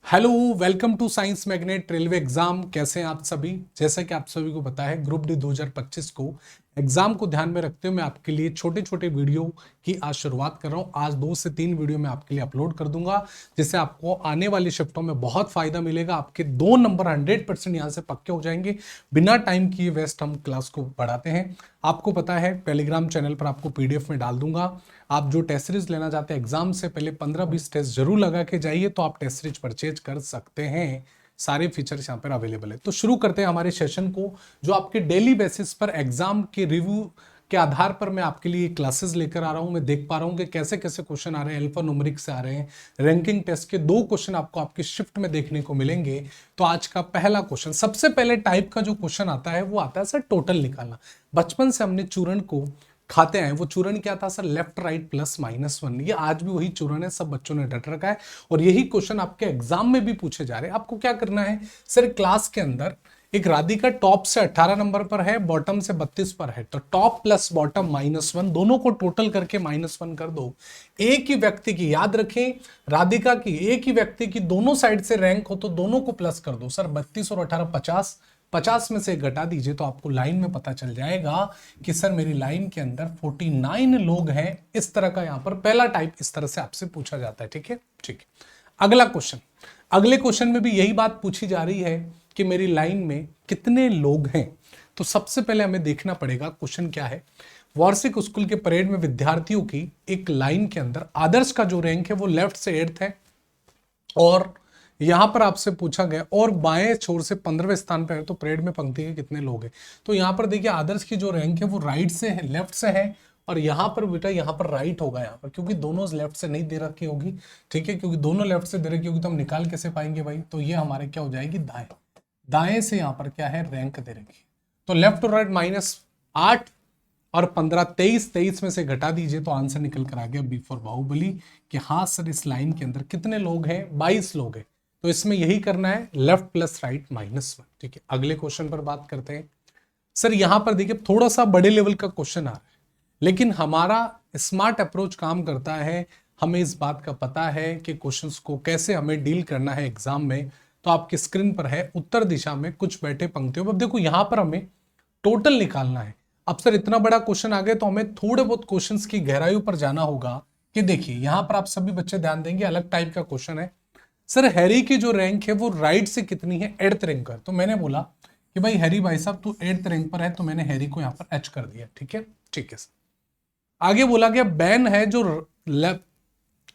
Hello, welcome to science magnet railway exam. कैसे हैं आप सभी? जैसा कि आप सभी को पता है, ग्रुप डी 2025 को एग्जाम को ध्यान में रखते हुए मैं आपके लिए छोटे छोटे वीडियो की आज शुरुआत कर रहा हूं। आज 2 से 3 वीडियो मैं आपके लिए अपलोड कर दूंगा, जिससे आपको आने वाली शिफ्टों में बहुत फायदा मिलेगा। आपके 2 नंबर 100% यहां से पक्के हो जाएंगे। बिना टाइम किए वेस्ट हम क्लास को बढ़ाते हैं। आपको पता है, टेलीग्राम चैनल पर आपको पीडीएफ में डाल दूंगा। आप जो टेस्ट सीरीज लेना चाहते हैं, एग्जाम से पहले 15-20 टेस्ट जरूर लगा के जाइए, तो आप टेस्ट सीरीज परचेज कर सकते हैं। सारे फीचर्स यहाँ पर अवेलेबल है। तो शुरू करते हैं हमारे सेशन को, जो आपके डेली बेसिस पर एग्जाम के रिव्यू के आधार पर मैं आपके लिए क्लासेस लेकर आ रहा हूं। मैं देख पा रहा हूं कि कैसे कैसे क्वेश्चन आ रहे हैं। अल्फा न्यूमेरिक से आ रहे हैं, रैंकिंग टेस्ट के 2 क्वेश्चन आपको आपकी शिफ्ट में देखने को मिलेंगे। तो आज का पहला क्वेश्चन, सबसे पहले टाइप का जो क्वेश्चन आता है वो आता है सर टोटल निकालना। बचपन से हमने चूरण को खाते आए। वो चूरण क्या था sir? Left right plus minus 1। ये आज भी वही चूरण है, सब बच्चों ने डट रखा है और यही क्वेश्चन आपके एग्जाम में भी पूछे जा रहे हैं। आपको क्या करना है सर, क्लास के अंदर एक राधिका टॉप से 18 नंबर पर है, बॉटम से 32 पर है, तो टॉप प्लस बॉटम -1 दोनों को टोटल करके -1 कर दो। एक ही व्यक्ति की, याद रखें, राधिका की एक ही व्यक्ति की दोनों साइड से रैंक हो तो दोनों को प्लस कर दो। सर 32 और 18 50, 50 में से घटा दीजिए तो आपको लाइन में पता चल जाएगा कि सर मेरी लाइन के अंदर 49 लोग हैं। इस तरह का यहां पर पहला टाइप इस तरह से आपसे पूछा जाता है। ठीक है, ठीक है। अगला क्वेश्चन, अगले क्वेश्चन में भी यही बात पूछी जा रही है कि मेरी लाइन में कितने लोग हैं। तो सबसे पहले हमें देखना पड़ेगा क्वेश्चन क्या है। वार्षिक स्कूल के परेड में विद्यार्थियों की एक लाइन के अंदर आदर्श का जो रैंक है वो लेफ्ट से 8th है, और यहां पर आपसे पूछा गया और बाएं छोर से 15वें स्थान पर है, तो परेड में पंक्ति के कितने लोग हैं। तो यहां पर देखिए, आदर्श की जो रैंक है वो राइट से है, लेफ्ट से है, और यहां पर बेटा यहां पर राइट होगा यहां पर, क्योंकि दोनों लेफ्ट से नहीं दे रखी होगी। ठीक है, क्योंकि दोनों लेफ्ट से दे रखी होगी तो हम निकाल कैसे पाएंगे भाई। तो ये हमारे क्या हो जाएगी, दाएं। दाएं से यहां पर क्या है, रैंक दे रखी। तो लेफ्ट और राइट -8 और 15, 23 में से घटा दीजिए तो आंसर निकल कर आ गया बी फॉर बाहुबली, कि हाँ सर इस लाइन के अंदर कितने लोग हैं, 22 लोग हैं। तो इसमें यही करना है, लेफ्ट प्लस राइट -1। ठीक है, अगले क्वेश्चन पर बात करते हैं। सर यहां पर देखिए थोड़ा सा बड़े लेवल का क्वेश्चन आ रहा है, लेकिन हमारा स्मार्ट अप्रोच काम करता है। हमें इस बात का पता है कि क्वेश्चंस को कैसे हमें डील करना है एग्जाम में। तो आपकी स्क्रीन पर है उत्तर दिशा में कुछ बैठे पंक्तियों। अब देखो यहां पर हमें टोटल निकालना है। अब सर इतना बड़ा क्वेश्चन आ गया तो हमें थोड़े बहुत क्वेश्चंस की गहराई पर जाना होगा। कि देखिए यहां पर आप सभी बच्चे ध्यान देंगे, अलग टाइप का क्वेश्चन है। सर हैरी की जो रैंक है वो राइट से कितनी है, 8th रैंक पर। तो मैंने बोला कि भाई हैरी भाई साहब तू 8th रैंक पर है, तो मैंने हैरी को यहां पर एच कर दिया। ठीक है, ठीक है सर। आगे बोला गया बैन है जो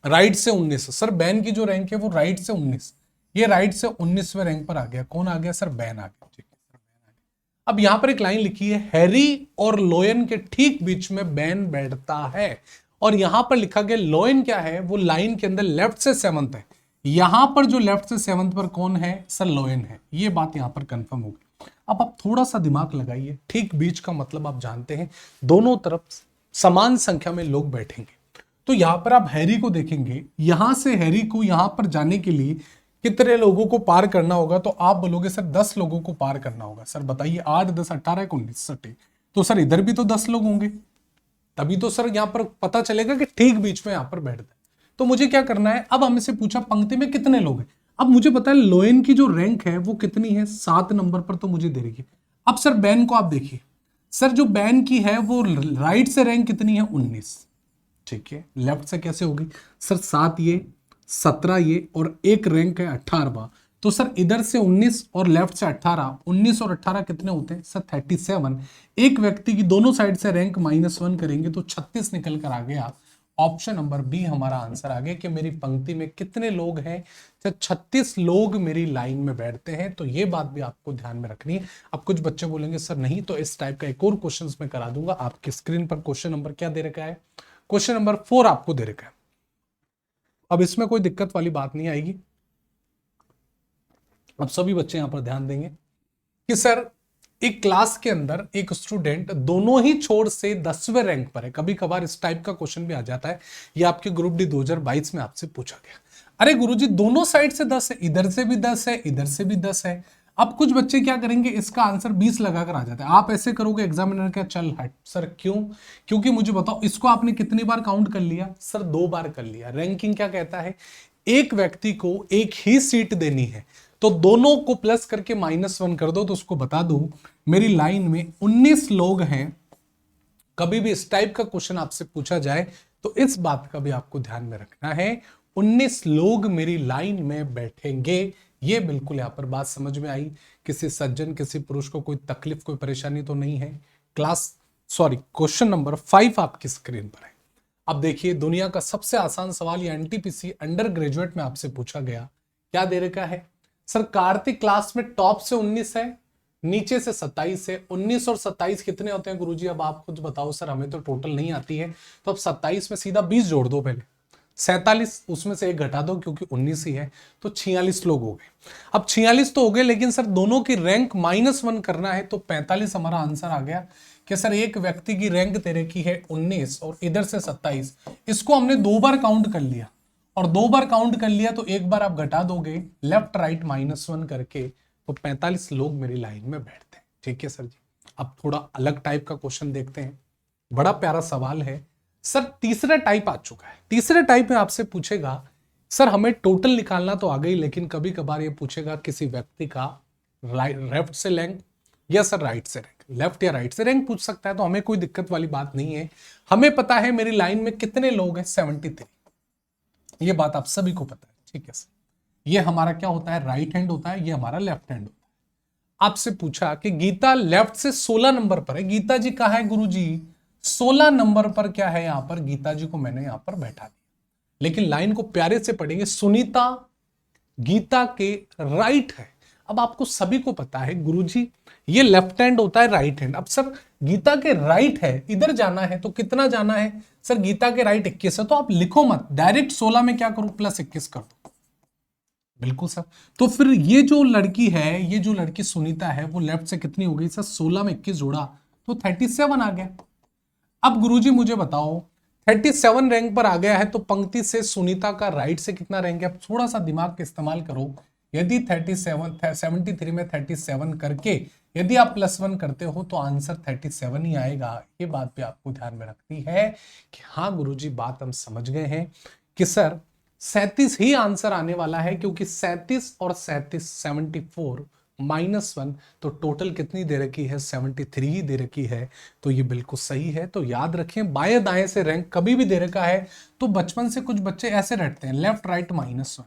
राइट से 19। सर बैन की जो रैंक है वो राइट से 19, ये राइट से 19वें रैंक पर आ गया। कौन आ गया सर? बैन आ गया। ठीक है सर, बैन आ गया। अब यहां पर एक लाइन लिखी है, हैरी और लोयन के ठीक बीच में बैन बैठता है, और यहां पर लिखा गया लोयन क्या है, वो लाइन के अंदर लेफ्ट से 7th है। यहां पर जो लेफ्ट से 7th पर कौन है सर? लोयन है। ये बात यहां पर कंफर्म हो गई। अब आप थोड़ा सा दिमाग लगाइए, ठीक बीच का मतलब आप जानते हैं, दोनों तरफ समान संख्या में लोग बैठेंगे। तो यहां पर आप हैरी को देखेंगे, यहां से हैरी को यहां पर जाने के लिए कितने लोगों को पार करना होगा। तो आप बोलोगे सर 10 लोगों को पार करना होगा। सर बताइए, 8 10 18 19 60, तो सर इधर भी तो 10 लोग होंगे, तभी तो सर यहां पर पता चलेगा कि ठीक बीच में यहां पर बैठता है। तो मुझे क्या करना है, अब हमें से पूछा पंक्ति में कितने लोग हैं। अब मुझे पता है लोयन की जो रैंक है वो कितनी है, 7 नंबर पर, तो मुझे दे रही है। अब सर बैन को आप देखिए, सर जो बैन की है वो राइट से रैंक कितनी है, 19। ठीक है, लेफ्ट से कैसे होगी सर? 7 ये, 17 ये, और एक रैंक है 18वां। तो सर इधर से 19 और लेफ्ट से 18, 19 और 18 कितने होते हैं सर? 37। एक व्यक्ति की दोनों साइड से रैंक -1 करेंगे तो 36 निकल कर आ गया। ऑप्शन नंबर बी हमारा आंसर आ गया कि मेरी पंक्ति में कितने लोग हैं, जब 36 लोग मेरी लाइन में बैठते हैं। तो ये बात भी आपको ध्यान में रखनी है। अब कुछ बच्चे बोलेंगे सर नहीं, तो इस टाइप का एक और क्वेश्चन मैं करा दूंगा। आपकी स्क्रीन पर क्वेश्चन नंबर क्या दे रखा है, क्वेश्चन नंबर 4 आपको दे रखा है। अब इसमें कोई दिक्कत वाली बात नहीं आएगी। अब सभी बच्चे यहां पर ध्यान देंगे कि सर एक क्लास के अंदर एक स्टूडेंट दोनों ही छोर से 10वें रैंक पर है। कभी कभार इस टाइप का क्वेश्चन भी आ जाता है। ये आपके ग्रुप डी 2022 में आपसे पूछा गया। अरे गुरुजी दोनों साइड से 10 है, इधर से भी 10 है, इधर से भी 10 है। अब कुछ बच्चे क्या करेंगे, इसका आंसर 20 लगाकर आ जाता है। आप ऐसे करोगे, एग्जामिनर क्या चल हट सर क्यों? क्योंकि मुझे बताओ इसको आपने कितनी बार काउंट कर लिया सर? 2 बार कर लिया। रैंकिंग क्या कहता है, एक व्यक्ति को एक ही सीट देनी है तो दोनों को प्लस करके -1 कर दो। तो उसको बता दूं मेरी लाइन में 19 लोग हैं। कभी भी इस टाइप का क्वेश्चन आपसे पूछा जाए तो इस बात का भी आपको ध्यान में रखना है, 19 लोग मेरी लाइन में बैठेंगे। ये बिल्कुल यहां पर बात समझ में आई। किसी सज्जन किसी पुरुष को कोई तकलीफ कोई परेशानी तो नहीं है। क्वेश्चन नंबर 5 आपकी स्क्रीन पर है। अब देखिए दुनिया का सबसे आसान सवाल, ये एनटीपीसी अंडर ग्रेजुएट में आपसे पूछा गया। क्या दे रखा है सर? कार्तिक क्लास में टॉप से 19 है, नीचे से 27 है। 19 और 27 कितने होते हैं गुरुजी? अब आप खुद बताओ सर, हमें तो टोटल नहीं आती है। तो अब 27 में सीधा 20 जोड़ दो पहले, 47 उसमें से एक घटा दो क्योंकि 19 ही है, तो 46 लोग हो गए। अब 46 तो हो गए, लेकिन सर दोनों की रैंक -1 करना है, तो 45 हमारा आंसर आ गया कि सर एक व्यक्ति की रैंक तेरे की है 19 और इधर से 27। इसको हमने 2 बार काउंट कर लिया, और 2 बार काउंट कर लिया तो एक बार आप घटा दोगे लेफ्ट राइट -1 करके, तो 45 लोग मेरी लाइन में बैठते हैं। ठीक है सर जी। अब थोड़ा अलग टाइप का क्वेश्चन देखते हैं, बड़ा प्यारा सवाल है सर। तीसरा टाइप आ चुका है। तीसरे टाइप में आपसे पूछेगा सर हमें टोटल निकालना तो आ गई, लेकिन कभी कभार ये पूछेगा किसी व्यक्ति का लेफ्ट से रैंक या सर राइट से रैंक, लेफ्ट या राइट से रैंक पूछ सकता है। तो हमें कोई दिक्कत वाली बात नहीं है, हमें पता है मेरी लाइन में कितने लोग हैं, 73। ये बात आप सभी को पता है। ठीक है सर, ये हमारा क्या होता है, राइट हैंड होता है, ये हमारा लेफ्ट हैंड होता है। आपसे पूछा कि गीता लेफ्ट से 16 नंबर पर है। गीता जी कहां है गुरुजी? 16 नंबर पर क्या है यहां पर? गीता जी को मैंने यहां पर बैठा दिया। लेकिन लाइन को प्यारे से पढ़ेंगे, सुनीता गीता के राइट है। अब आपको सभी को पता है गुरुजी ये लेफ्ट हैंड होता है, राइट हैंड। अब सर गीता के राइट है, इधर जाना है तो कितना जाना है सर? गीता के राइट 21 है, तो आप लिखो मत, डायरेक्ट 16 में क्या करो, +21 कर दो। बिल्कुल सर। तो फिर ये जो लड़की है, ये जो लड़की सुनीता है, वो लेफ्ट से कितनी हो गई सर? 16 में 21 जोड़ा तो 37 आ गया। अब गुरुजी मुझे बताओ 37 रैंक पर आ गया है, तो पंक्ति से सुनीता का राइट से कितना रैंक है? अब थोड़ा सा दिमाग का इस्तेमाल करो। यदि 73 में 37 करके यदि आप +1 करते हो तो आंसर 37 ही आएगा। ये बात भी आपको ध्यान में रखनी है कि हाँ गुरुजी बात हम समझ गए हैं कि सर 37 ही आंसर आने वाला है, क्योंकि 37 और 37 74 -1, तो टोटल कितनी दे रखी है? 73 ही दे रखी है। तो ये बिल्कुल सही है। तो याद रखें बाएं दाएं से रैंक कभी भी दे रखा है तो बचपन से कुछ बच्चे ऐसे रटते हैं, लेफ्ट राइट -1।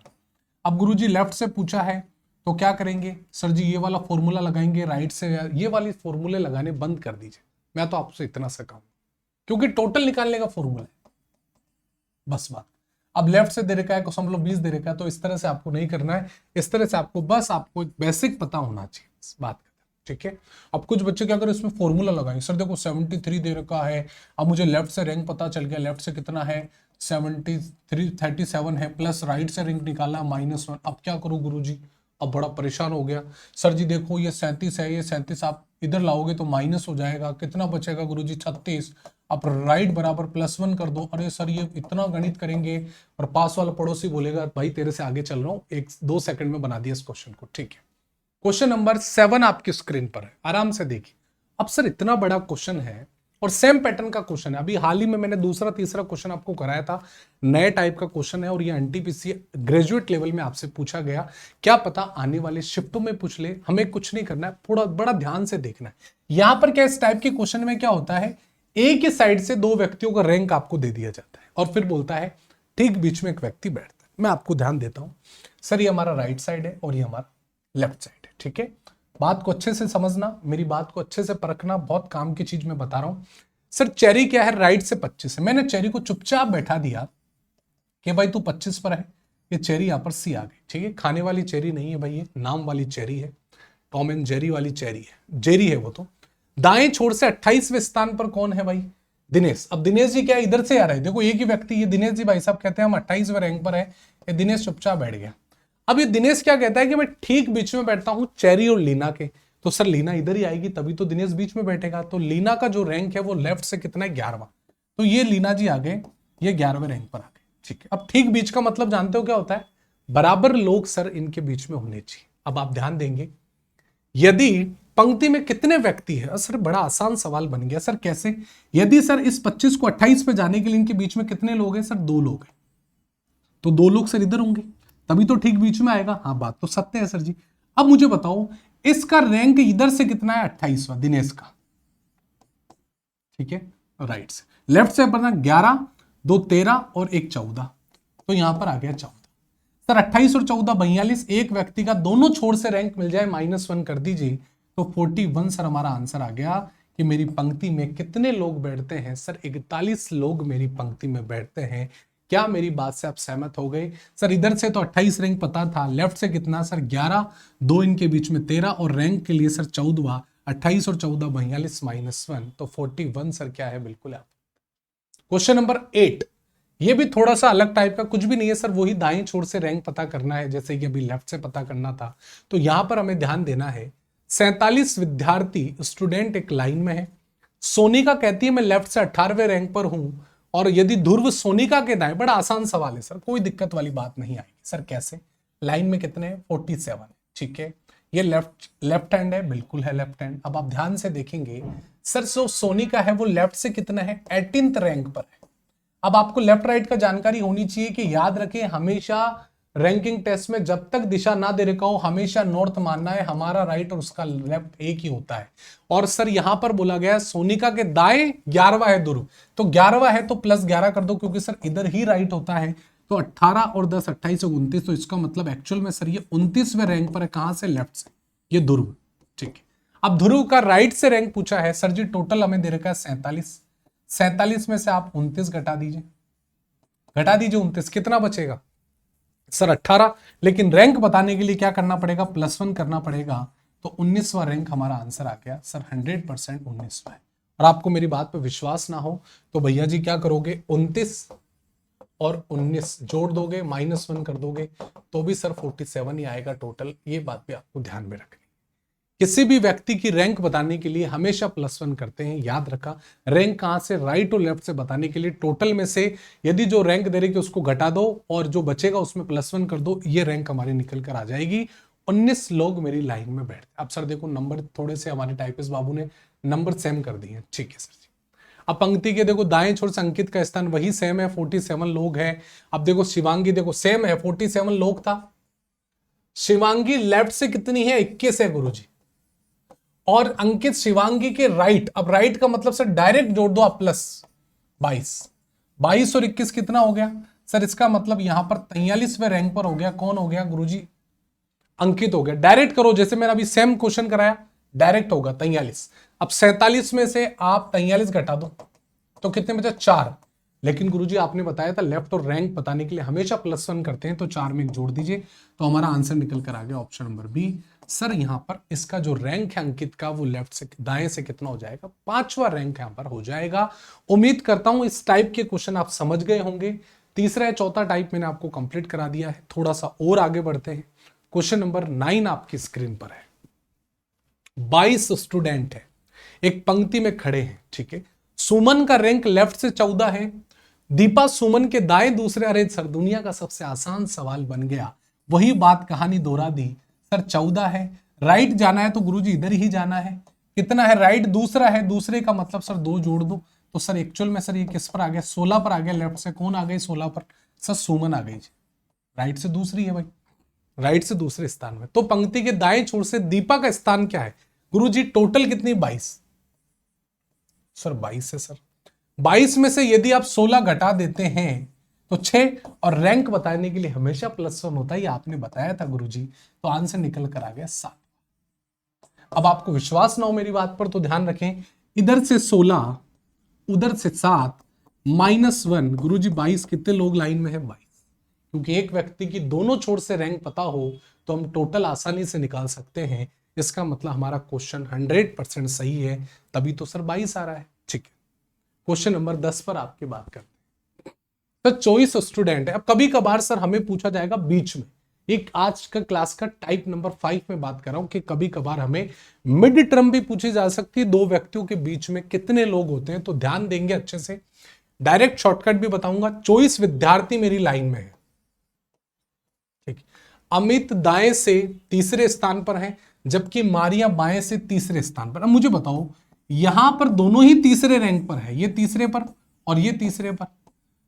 अब गुरुजी लेफ्ट से पूछा है तो क्या करेंगे सर जी? ये वाला फॉर्मूला लगाएंगे राइट से, ये वाली फॉर्मूले लगाने बंद कर दीजिए। मैं तो आपसे इतना सा कहूं, क्योंकि टोटल निकालने का फॉर्मूला है, बस बात। अब लेफ्ट से दे रखा है को समझ लो 20 दे रखा है, तो इस तरह से आपको नहीं करना है, इस तरह से आपको बस आपको एक बेसिक पता होना चाहिए, बस बात करते हैं। ठीक है। अब कुछ बच्चे क्या करें, इसमें फॉर्मूला लगाएंगे, सर देखो 73 दे रखा है, अब मुझे लेफ्ट से रैंक पता चल गया, लेफ्ट से कितना है 37 है, प्लस राइट से रैंक निकाला -1। अब क्या करूं गुरुजी? अब बड़ा परेशान हो गया, सर जी देखो ये 37 है, ये 37 आप इधर लाओगे तो माइनस हो जाएगा, कितना बचेगा गुरुजी? 36। आप राइट बराबर +1 कर दो। अरे सर ये इतना गणित करेंगे, और पास वाला पड़ोसी बोलेगा भाई तेरे से आगे चल रहा हूं, 1-2 सेकंड में बना दिया इस क्वेश्चन को। ठीक है। क्वेश्चन नंबर 7 आपकी स्क्रीन पर है, आराम से देखिए। अब सर इतना बड़ा क्वेश्चन है और सेम पैटर्न का क्वेश्चन है। अभी हाल ही में मैंने दूसरा तीसरा क्वेश्चन आपको कराया था, नए टाइप का क्वेश्चन है, और ये एनटीपीसी ग्रेजुएट लेवल में आपसे पूछा गया। क्या पता आने वाले शिफ्टों में पूछ ले, हमें कुछ नहीं करना है, थोड़ा बड़ा ध्यान से देखना है। यहां पर क्या इस टाइप के क्वेश्चन में क्या होता है, एक ही साइड से 2 व्यक्तियों का रैंक आपको दे दिया जाता है, और फिर बोलता है ठीक बीच में एक व्यक्ति बैठता है। मैं आपको ध्यान देता हूं सर, ये हमारा राइट साइड है और ये हमारा लेफ्ट साइड है। ठीक है, बात को अच्छे से समझना, मेरी बात को अच्छे से परखना, बहुत काम की चीज मैं बता रहा हूं। सर चेरी क्या है, राइट से 25 है, मैंने चेरी को चुपचाप बैठा दिया कि भाई तू 25 पर है, ये चेरी यहां पर सी आ गई। ठीक है, खाने वाली चेरी नहीं है भाई, ये नाम वाली चेरी है, टॉम एंड जेरी वाली चेरी है, जेरी है वो तो। दाएं छोर से 28वें स्थान पर कौन है भाई? दिनेश। अब दिनेश जी क्या इधर से आ रहे हैं, देखो एक ही व्यक्ति, ये दिनेश जी भाई साहब कहते हैं हम 28वें रैंक पर है, ये दिनेश चुपचाप बैठ गया। अब ये दिनेश क्या कहता है कि मैं ठीक बीच में बैठता हूं चेरी और लीना के, तो सर लीना इधर ही आएगी तभी तो दिनेश बीच में बैठेगा। तो लीना का जो रैंक है वो लेफ्ट से कितना है, 11वां, तो ये लीना जी आ गए, ये 11वें रैंक पर आ गए। ठीक है, अब ठीक बीच का मतलब जानते हो क्या होता है, बराबर लोग सर इनके बीच में होने चाहिए। अब आप ध्यान देंगे, यदि पंक्ति में कितने व्यक्ति है, सर बड़ा आसान सवाल बन गया। सर कैसे? यदि सर इस 25 को 28 पे जाने के लिए इनके बीच में कितने लोग हैं? सर 2 लोग हैं। तो 2 लोग सर इधर होंगे, तभी तो ठीक बीच में आएगा। हाँ, बात तो सत्य है सर जी। अब मुझे बताओ इसका रैंक इधर से कितना है, 28वां दिनेश का, ठीक है, राइट से। लेफ्ट से अपना 11, 2 13 और 1 14, तो यहां पर आ गया 14। सर 28 और 14 42, एक व्यक्ति का दोनों छोर से रैंक मिल जाए, -1 कर दीजिए, तो 41 सर हमारा आंसर आ गया कि मेरी पंक्ति में कितने लोग बैठते हैं। सर 41 लोग मेरी पंक्ति में बैठते हैं। क्या मेरी बात से आप सहमत हो गए? सर इधर से तो 28 रैंक पता था, लेफ्ट से कितना सर 11, 2 इनके बीच में 13 और रैंक के लिए सर 14, 28 और 14 42 -1, तो 41 सर क्या है, बिल्कुल आप। क्वेश्चन नंबर 8, ये भी थोड़ा सा अलग टाइप का, कुछ भी नहीं है सर, वही दाएं छोर से रैंक पता करना है जैसे कि अभी लेफ्ट से पता करना था। तो यहां पर हमें ध्यान देना है, 47 विद्यार्थी स्टूडेंट एक लाइन में है। सोनिका कहती है मैं लेफ्ट से 18वें रैंक पर हूं, और यदि ध्रुव सोनिका के दाएं, बड़ा आसान सवाल है सर, कोई दिक्कत वाली बात नहीं आएगी। सर कैसे? लाइन में कितने हैं, 47 है, ठीक है। ये लेफ्ट हैंड है, बिल्कुल है लेफ्ट हैंड। अब आप ध्यान से देखेंगे सर, जो सोनिका है वो लेफ्ट से कितना है, 18th रैंक पर है। अब आपको लेफ्ट राइट का जानकारी होनी चाहिए कि याद रखें, हमेशा रैंकिंग टेस्ट में जब तक दिशा ना दे रखा हो, हमेशा नॉर्थ मानना है, हमारा राइट और उसका लेफ्ट एक ही होता है। और सर यहां पर बोला गया सोनिका के दाएं 11वां है ध्रुव, तो 11वां है तो +11 कर दो, क्योंकि सर इधर ही राइट होता है। तो 18 और 10 28 और 29, तो इसका मतलब एक्चुअल में सर ये 29वें रैंक पर है। कहां से? लेफ्ट से, ये ध्रुव, ठीक है। अब ध्रुव का राइट से रैंक पूछा है सर जी, टोटल हमें दे रखा है 47, 47 में से आप 29 घटा दीजिए, 29, कितना बचेगा सर 18, लेकिन रैंक बताने के लिए क्या करना पड़ेगा, +1 करना पड़ेगा, तो 19वां रैंक हमारा आंसर आ गया सर, 100% 19वां है। और आपको मेरी बात पे विश्वास ना हो तो भैया जी क्या करोगे, 29 और 19 जोड़ दोगे, -1 कर दोगे, तो भी सर 47 ही आएगा टोटल। ये बात भी आपको ध्यान में रखनी। किसी भी व्यक्ति की रैंक बताने के लिए हमेशा +1 करते हैं, याद रखा। रैंक कहां से, राइट और लेफ्ट से बताने के लिए टोटल में से यदि जो रैंक दे रही है उसको घटा दो और जो बचेगा उसमें +1 कर दो, ये रैंक हमारी निकल कर आ जाएगी। 19 लोग मेरी लाइन में बैठते। अब सर देखो नंबर थोड़े से हमारे टाइपिस्ट बाबू ने नंबर सेम कर दिए, ठीक है सर जी। अब पंक्ति के देखो दाएं छोर से अंकित का स्थान वही सेम है, 47 लोग हैं। अब देखो शिवांगी, देखो सेम है, 47 लोग था। शिवांगी लेफ्ट से कितनी है, 21 है गुरुजी, और अंकित शिवांगी के राइट। अब राइट का मतलब सर डायरेक्ट जोड़ दो आप, +22, 22 और 21 कितना हो गया सर, इसका मतलब यहां पर 43वें रैंक पर हो गया। कौन हो गया गुरुजी, अंकित हो गया। डायरेक्ट करो, जैसे मैंने अभी सेम क्वेश्चन कराया, डायरेक्ट होगा 43। अब 47 में से आप 43 घटा दो तो कितने बचा, 4। लेकिन गुरुजी आपने बताया था लेफ्ट और रैंक बताने के लिए हमेशा +1 करते हैं, तो 4 में एक जोड़ दीजिए, तो हमारा आंसर निकल कर आ गया ऑप्शन नंबर बी। सर यहां पर इसका जो रैंक है अंकित का, वो लेफ्ट से दाएं से कितना हो जाएगा, 5वां रैंक यहां पर हो जाएगा। उम्मीद करता हूं इस टाइप के क्वेश्चन आप समझ गए होंगे। तीसरा या चौथा टाइप मैंने आपको कंप्लीट करा दिया है। थोड़ा सा और आगे बढ़ते हैं। क्वेश्चन नंबर 9 आपकी स्क्रीन पर है। 22 स्टूडेंट है, एक पंक्ति में खड़े हैं, ठीक है। सुमन का रैंक लेफ्ट से 14 है, दीपा सुमन के दाएं दूसरे। अरे सर दुनिया का सबसे आसान सवाल बन गया, वही बात कहानी दोहरा दी। सर 14 है, राइट जाना है तो गुरुजी इधर ही जाना है। कितना है, राइट दूसरा है, दूसरे का मतलब सर 2 जोड़ दो, तो सर एक्चुअल में सर ये किस पर आ गया, 16 पर आ गया। लेफ्ट से कौन आ गई 16 पर, सर सुमन आ गई। राइट से दूसरी है भाई, राइट से दूसरे स्थान में। तो पंक्ति के दाएं छोर से दीपा का स्थान क्या है गुरुजी, टोटल कितनी, 22। सर 22 है सर, 22 में से यदि आप 16 घटा देते हैं तो 6, और रैंक बताने के लिए हमेशा +1 होता है, ये आपने बताया था गुरुजी, तो आंसर निकल कर आ गया 7। अब आपको विश्वास ना हो मेरी बात पर तो ध्यान रखें, इधर से 16, उधर से 7, -1, गुरुजी 22, कितने लोग लाइन में है, 22। क्योंकि एक व्यक्ति की दोनों छोर से रैंक पता हो तो हम टोटल आसानी से निकाल सकते हैं। इसका मतलब हमारा क्वेश्चन 100% सही है, तभी तो सर 22 आ रहा है, ठीक है। क्वेश्चन नंबर 10 पर आपकी बात करते हैं। तो 24 स्टूडेंट है। अब कभी कभार सर हमें पूछा जाएगा बीच में, एक आज का क्लास का टाइप नंबर 5 में बात कर रहा हूं कि कभी कभार हमें मिड टर्म भी पूछी जा सकती है, 2 व्यक्तियों के बीच में कितने लोग होते हैं, तो ध्यान देंगे अच्छे से। डायरेक्ट शॉर्टकट भी बताऊंगा। 24 विद्यार्थी मेरी लाइन में है, ठीक। अमित दाएं से तीसरे स्थान पर है, जबकि मारिया बाएं से तीसरे स्थान पर। अब मुझे बताओ, यहां पर दोनों ही तीसरे रैंक पर है, ये तीसरे पर और ये तीसरे पर,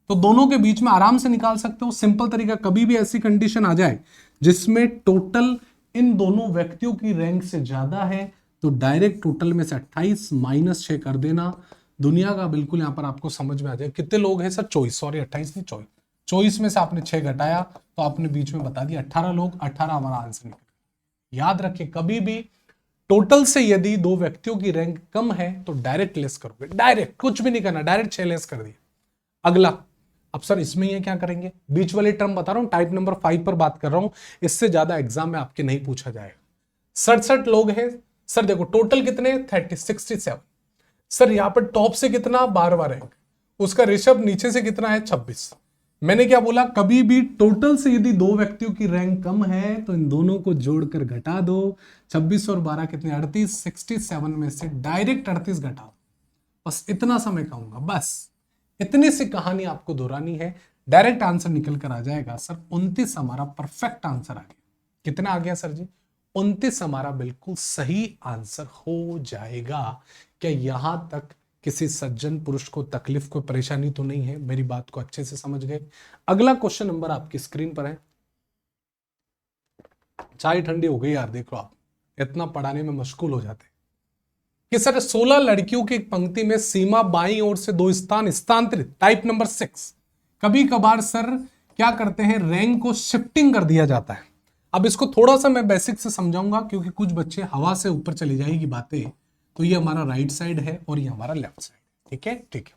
तो दोनों के बीच में आराम से निकाल सकते हो। सिंपल तरीका, कभी भी ऐसी कंडीशन आ जाए जिसमें टोटल इन दोनों व्यक्तियों की रैंक से ज्यादा है, तो डायरेक्ट टोटल में से 28 माइनस 6 कर देना। दुनिया का बिल्कुल यहां पर आपको समझ में आ जाए। कितने लोग हैं सर? 24, सॉरी 28 नहीं 24। 24 में से आपने 6 घटाया तो आपने बीच में बता दिया 18 लोग, 18 हमारा आंसर निकल। याद रखिए, कभी भी टोटल से यदि दो व्यक्तियों की रैंक कम है तो डायरेक्ट लेस करोगे, डायरेक्ट, कुछ भी नहीं करना, डायरेक्ट 6 लेस कर दिया। अगला, अब सर इसमें ये क्या करेंगे? बीच वाले टर्म बता रहा हूं, टाइप नंबर 5 पर बात कर रहा हूं, इससे ज्यादा एग्जाम में आपके नहीं पूछा जाएगा। 67 लोग हैं सर, देखो टोटल कितने? 67। सर यहां पर टॉप से कितना? 12वां रैंक, उसका ऋषभ नीचे से कितना है? 26। मैंने क्या बोला? कभी भी टोटल से यदि दो व्यक्तियों की रैंक कम है तो इन दोनों को जोड़कर घटा दो। 26 और 12 कितने? 38। 67 में से डायरेक्ट 38 घटा दो। बस इतना समय कहूंगा, बस इतनी सी कहानी आपको दोहरानी है, डायरेक्ट आंसर निकल कर आ जाएगा। सर 29 हमारा परफेक्ट आंसर आ गया। कितना आ गया सर जी? 29 हमारा बिल्कुल सही आंसर हो जाएगा। क्या यहां तक किसी सज्जन पुरुष को तकलीफ, को परेशानी तो नहीं है? मेरी बात को अच्छे से समझ गए। अगला क्वेश्चन नंबर आपकी स्क्रीन पर है। चाय ठंडी हो गई यार, देखो आप इतना पढ़ाने में मशगूल हो जाते कि सर 16 लड़कियों की एक पंक्ति में सीमा बाईं ओर से 2 स्थान स्थानांतरित, टाइप नंबर 6। कभी कभार सर क्या करते हैं, रैंक को शिफ्टिंग कर दिया जाता है। अब इसको थोड़ा सा मैं बेसिक से समझाऊंगा क्योंकि कुछ बच्चे हवा से ऊपर चली जाएगी बातें। तो ये हमारा राइट साइड है और ये हमारा लेफ्ट साइड, ठीक है? ठीक है,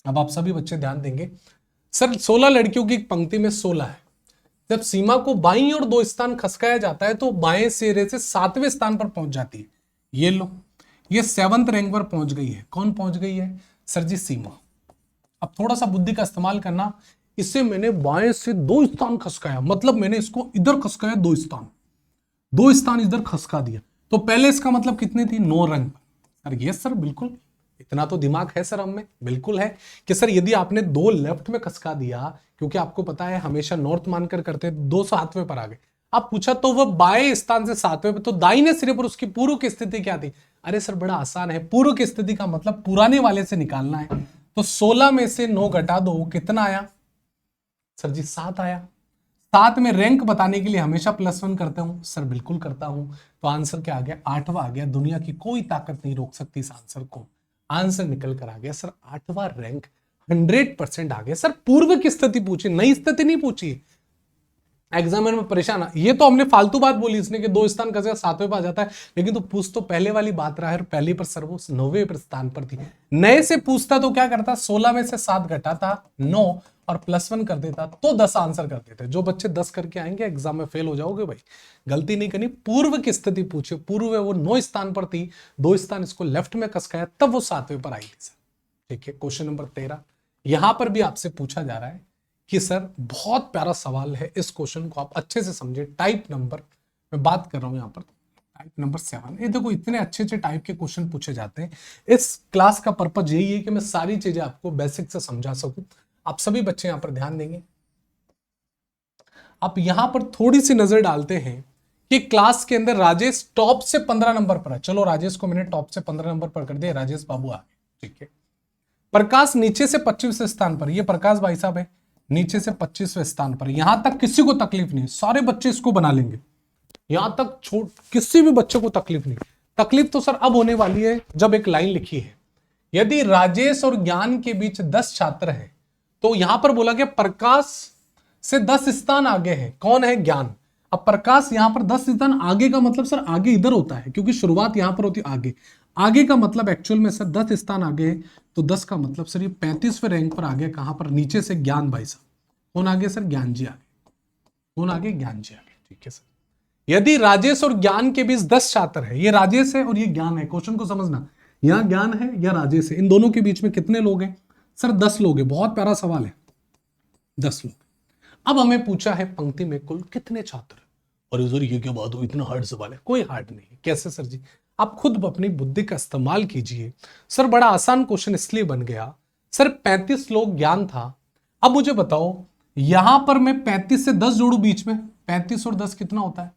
अब आप सभी बच्चे ध्यान देंगे। सर 16 लड़कियों की एक पंक्ति में 16 है। जब सीमा को बाईं और 2 स्थान खसकाया जाता है तो बाएं सिरे से 7वें स्थान पर पहुंच जाती है। ये लो, ये 7th रैंक पर पहुंच गई है। कौन पहुंच गई है? सर जी सीमा। अब थोड़ा सा बुद्धि का इस्तेमाल करना, इसे मैंने बाएं से 2 स्थान खसकाया, मतलब मैंने इसको इधर खसकाया, 2 स्थान, 2 स्थान इधर खसका दिया। तो पहले इसका मतलब कितनी थी? 9 रैंक पर। सर यस सर, बिल्कुल, इतना तो दिमाग है सर हम में, बिल्कुल है कि सर यदि आपने 2 लेफ्ट में खसका दिया, क्योंकि आपको पता है हमेशा नॉर्थ मानकर करते हैं, 2 7वें पर आ गए। आप पूछा तो वह बाएं स्थान से 7वें पर, तो दाहिने सिरे पर उसकी पूर्व की स्थिति क्या थी? अरे सर बड़ा आसान है, पूर्व की स्थिति का मतलब पुराने वाले से निकालना है। तो 16 में से 9 घटा दो, कितना आया? सर जी 7 आया। 7 में रैंक बताने के लिए हमेशा +1 करते हूं। सर बिल्कुल करता हूं। तो आंसर क्या आ गया? 8वां आ गया। दुनिया की कोई ताकत नहीं रोक सकती इस आंसर को। आंसर निकल कर आ गया सर 8वां रैंक, 100% आ गया। सर पूर्व की स्थिति पूछी, नई स्थिति नहीं पूछी। एग्जामिनर में परेशान, ये तो हमने फालतू बात बोली इसने कि 2 स्थान कसका 7वें पर आ जाता है, लेकिन तो पूछ तो पहले वाली बात रहा है, पहले पर सर वो 9वें पर स्थान पर थी। नए से पूछता तो क्या करता? 16 में से 7 घटाता 9 और +1 कर देता तो 10 आंसर कर देते। जो बच्चे 10 करके आएंगे एग्जाम में फेल हो जाओगे भाई, गलती नहीं करनी। पूर्व की स्थिति पूछे, पूर्व वो 9 स्थान पर थी, 2 स्थान इसको लेफ्ट में कसकाया, तब वो 7वें पर आई थी सर। ठीक है, क्वेश्चन नंबर 13 यहां पर भी आपसे पूछा जा रहा है कि सर बहुत प्यारा सवाल है, इस क्वेश्चन को आप अच्छे से समझे। टाइप नंबर, मैं बात कर रहा हूं यहां पर टाइप नंबर 7। ये देखो इतने अच्छे अच्छे टाइप के क्वेश्चन पूछे जाते हैं। इस क्लास का पर्पज यही है कि मैं सारी चीजें आपको बेसिक से समझा सकूं। आप सभी बच्चे यहां पर ध्यान देंगे। आप यहां पर थोड़ी सी नजर डालते हैं कि क्लास के अंदर राजेश टॉप से 15 नंबर पर है। चलो राजेश को मैंने टॉप से 15 नंबर पर कर दिया, राजेश बाबू आ गए। ठीक है, प्रकाश नीचे से 25वें स्थान पर, ये प्रकाश भाई साहब है नीचे से 25वें स्थान पर। यहां तक किसी को तकलीफ नहीं, सारे बच्चे इसको बना लेंगे। यहां तक किसी भी बच्चे को तकलीफ नहीं। तकलीफ तो सर अब होने वाली है जब एक लाइन लिखी है, यदि राजेश और ज्ञान के बीच 10 छात्र हैं, तो यहां पर बोला गया प्रकाश से 10 स्थान आगे है। कौन है? ज्ञान। अब प्रकाश यहां पर 10 स्थान आगे का मतलब सर आगे इधर होता है, क्योंकि शुरुआत यहां पर होती है आगे। आगे का मतलब एक्चुअल में सर 10 स्थान आगे है, तो 10 का मतलब सर ये 35वें रैंक पर आ गया। कहां पर? नीचे से ज्ञान भाई साहब। कौन आगे सर? ज्ञान जी आगे। कौन आगे? ज्ञान जी आगे। ठीक है सर, यदि राजेश और ज्ञान के बीच 10 छात्र है, ये राजेश है और ये ज्ञान है, क्वेश्चन को समझना, यहां ज्ञान है या राजेश है, इन दोनों के बीच में कितने लोग हैं? सर 10 लोग हैं। बहुत प्यारा सवाल है, 10 लोग। अब हमें पूछा है पंक्ति में कुल कितने छात्र। और सर ये क्या बात हो, इतना हार्ड सवाल है? कोई हार्ड नहीं। कैसे सर जी? आप खुद अपनी बुद्धि का इस्तेमाल कीजिए। सर बड़ा आसान क्वेश्चन इसलिए बन गया, सर 35 लोग ज्ञान था। अब मुझे बताओ यहां पर मैं 35 से 10 जोड़ू बीच में, 35 और 10 कितना होता है?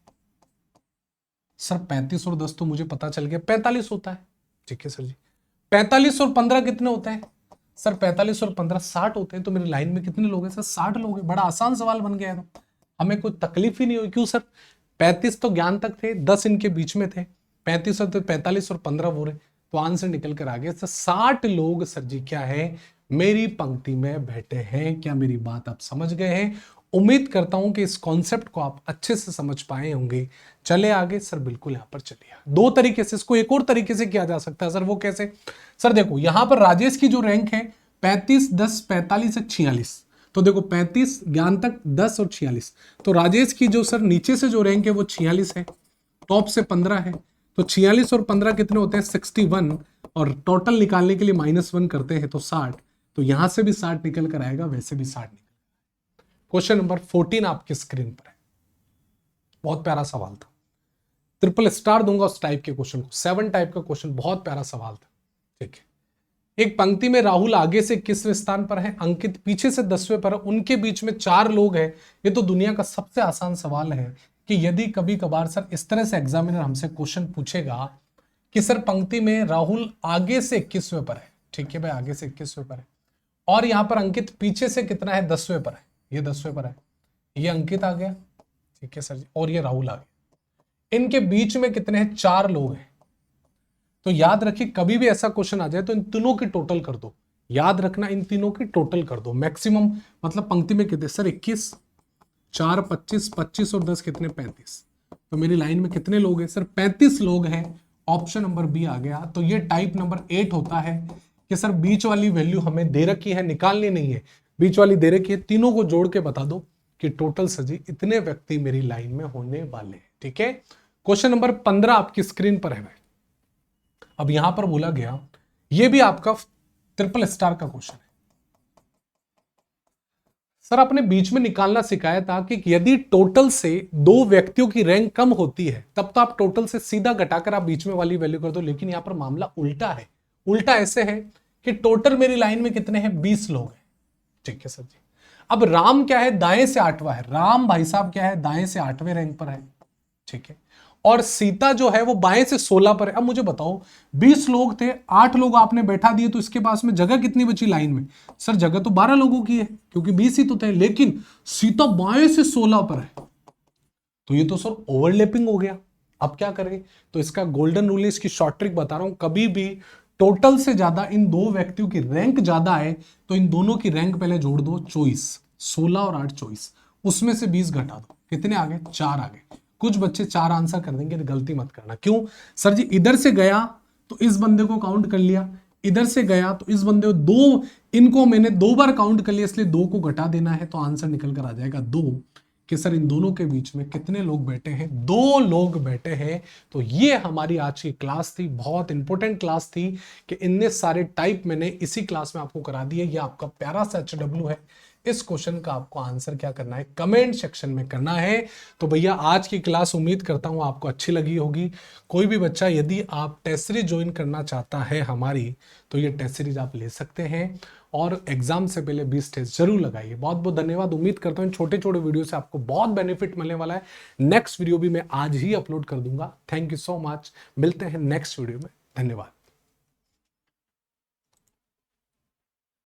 सर 35 और 10 तो मुझे पता चल गया 45 होता है। ठीक है सर जी, 45 और 15 कितने होते हैं? सर 45 और 15 60 होते हैं, तो मेरी लाइन में कितने लोग हैं? सर 60 लोग हैं। बड़ा आसान सवाल बन गया है, तो हमें कोई तकलीफ ही नहीं हुई। क्यों सर? 35 तो ज्ञान तक थे, 10 इनके बीच में थे, 35 और 45 और 15 बोरे, तो आंसर निकल कर आ गया। सर 60 लोग सर जी क्या है, मेरी पंक्ति में बैठे हैं। क्या मेरी बात आप समझ गए हैं? उम्मीद करता हूं कि इस कॉन्सेप्ट को आप अच्छे से समझ पाए होंगे। चले आगे सर, बिल्कुल यहां पर चलिए। दो तरीके से इसको एक और तरीके से किया जा सकता है सर, वो कैसे? सर देखो यहां पर राजेश की जो रैंक है 35 10 45 46, तो देखो 35 ज्ञान तक 10 और 46, तो राजेश की जो सर नीचे से जो रैंक है वो 46 है, टॉप से 15 है, तो 46 और 15 कितने होते हैं? 61, और टोटल निकालने के लिए -1 करते हैं तो 60, तो यहां से भी 60 निकल कर आएगा, वैसे भी 60 निकल। क्वेश्चन नंबर 14 आपकी स्क्रीन पर है। बहुत प्यारा सवाल था, ट्रिपल स्टार दूंगा उस टाइप के क्वेश्चन को। 7 टाइप का क्वेश्चन, बहुत प्यारा सवाल था। ठीक है, एक पंक्ति में राहुल आगे से 21वें स्थान पर है, अंकित पीछे से 10वें पर है, उनके बीच में 4 लोग हैं। ये तो दुनिया का सबसे आसान सवाल है कि यदि कभी कभार सर इस तरह से एग्जामिनर हमसे क्वेश्चन पूछेगा कि सर पंक्ति में राहुल आगे से 21वें पर है, ठीक है भाई, आगे से 21वें पर है, और यहां पर अंकित पीछे से कितना है? 10वें पर है, ये 10वें पर है, ये अंकित आ गया, ठीक है सर जी, और ये राहुल आ गया। इनके बीच में कितने हैं? 4 लोग हैं। तो याद रखिए कभी भी ऐसा क्वेश्चन आ जाए तो इन तीनों की टोटल कर दो। याद रखना, इन तीनों की टोटल कर दो। मैक्सिमम मतलब पंक्ति में कितने सर? 21, 4 25, 25 और 10 कितने? 35। तो मेरी लाइन में कितने लोग हैं? सर 35 लोग हैं। ऑप्शन नंबर बी आ गया। तो ये टाइप नंबर 8 होता है कि सर बीच वाली वैल्यू हमें दे रखी है, निकालनी नहीं है, बीच वाली दे रखी है, तीनों को जोड़ के बता दो कि टोटल सजी इतने व्यक्ति मेरी लाइन में होने वाले हैं। ठीक है, क्वेश्चन नंबर 15 आपकी स्क्रीन पर है। अब यहां पर बोला गया, यह भी आपका ट्रिपल स्टार का क्वेश्चन है। सर आपने बीच में निकालना सिखाया था कि यदि टोटल से 2 व्यक्तियों की रैंक कम होती है तब तो आप टोटल से सीधा घटाकर आप बीच में वाली वैल्यू कर दो, लेकिन यहां पर मामला उल्टा है। उल्टा ऐसे है कि टोटल मेरी लाइन में कितने हैं? 20 लोग हैं। ठीक है सर जी। अब राम क्या है? दाएं से 8वां है। राम भाई साहब क्या है? दाएं से 8वें रैंक पर है। ठीक है, और सीता जो है वो बाएं से 16 पर है। अब मुझे बताओ 20 लोग थे, 8 लोग आपने बैठा दिए, तो इसके पास में जगह कितनी बची लाइन में? सर जगह तो 12 लोगों की है, क्योंकि 20 ही तो थे, लेकिन सीता बाएं से 16 पर है, तो ये तो सर ओवरलैपिंग हो गया। अब क्या करें? तो इसका गोल्डन रूल, इसकी शॉर्ट ट्रिक बता रहा हूं, कभी भी टोटल से ज्यादा इन 2 व्यक्तियों की रैंक ज्यादा है तो इन दोनों की रैंक पहले जोड़ दो, 24, 16 और 8 24, उसमें से 20 घटा दो, कितने आ गए? 4 आ गए। कुछ बच्चे 4 आंसर कर देंगे, गलती मत करना। क्यों सर जी? इधर से गया तो इस बंदे को काउंट कर लिया, इधर से गया तो इस बंदे को, 2 इनको मैंने 2 बार काउंट कर लिया, इसलिए 2 को घटा देना है, तो आंसर निकल कर आ जाएगा 2। कि सर इन दोनों के बीच में कितने लोग बैठे हैं? 2 लोग बैठे हैं। तो ये हमारी आज की क्लास थी, बहुत इंपॉर्टेंट क्लास थी कि इतने सारे टाइप मैंने इसी क्लास में आपको करा दिए। ये आपका प्यारा सा HW है। इस क्वेश्चन का आपको आंसर क्या करना है? कमेंट सेक्शन में करना है। तो भैया आज की क्लास उम्मीद करता हूं आपको अच्छी लगी होगी। कोई भी बच्चा यदि आप टेस्ट सीरीज ज्वाइन करना चाहता है हमारी, तो ये टेस्ट सीरीज आप ले सकते हैं, और एग्जाम से पहले 20 टेस्ट जरूर लगाइए। बहुत बहुत धन्यवाद। उम्मीद करता हूं छोटे छोटे वीडियो से आपको बहुत बेनिफिट मिलने वाला है। नेक्स्ट वीडियो भी मैं आज ही अपलोड कर दूंगा। Thank you so much. मिलते हैं नेक्स्ट वीडियो में। धन्यवाद।